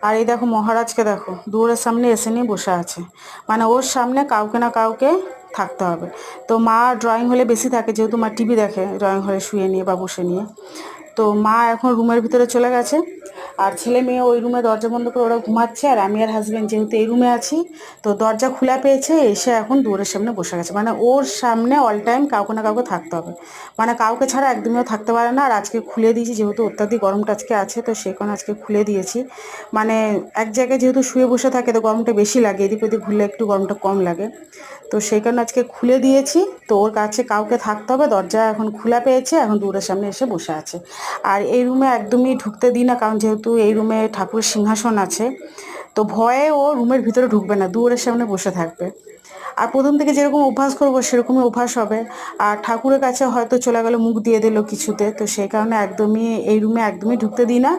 আর এই দেখো মহারাজকে দেখো দুয়ারের সামনে এসে নিয়ে বসে আছে, মানে ওর সামনে কাউকে না কাউকে থাকতে হবে। তো মা ড্রয়িং হলে বেশি থাকে, যেহেতু মা টিভি দেখে ড্রয়িং হলে শুয়ে নিয়ে বা বসে নিয়ে। তো মা এখন রুমের ভিতরে চলে গেছে, আর ছেলে মেয়ে ওই রুমে দরজা বন্ধ করে ওরা ঘুমাচ্ছে। আর আমি আর হাজব্যান্ড যেহেতু এই রুমে আছি, তো দরজা খোলা পেয়েছে, এসে এখন দুয়ারের সামনে বসে গেছে। মানে ওর সামনে অল টাইম কাউকে না কাউকে থাকতে হবে, মানে কাউকে ছাড়া একদমইও থাকতে পারে না। আর আজকে খুলে দিয়েছি, যেহেতু অত্যাধিক গরমটা আজকে আছে, তো সেই কারণে আজকে খুলে দিয়েছি। মানে এক জায়গায় যেহেতু শুয়ে বসে থাকে, তো গরমটা বেশি লাগে, এদিক ওদিক ঘুরলে একটু গরমটা কম লাগে। তো সেই কারণে আজকে খুলে দিয়েছি। তো ওর কাছে কাউকে থাকতে হবে, দরজা এখন খোলা পেয়েছে, এখন দুয়ারের সামনে এসে বসে আছে। আর এই রুমে একদমই ঢুকতে দিই না, কারণ যেহেতু এই রুমে ঠাকুরের সিংহাসন আছে, তো ভয়ে ও রুমের ভিতরে ঢুকবে না, দুয়ারের সামনে বসে থাকবে। আর প্রথম থেকে যেরকম অভ্যাস করবো সেরকমই অভ্যাস হবে। আর ঠাকুরের কাছে হয়তো চলে গেল, মুখ দিয়ে দিল কিছুতে, তো সেই কারণে একদমই এই রুমে একদমই ঢুকতে দিই না।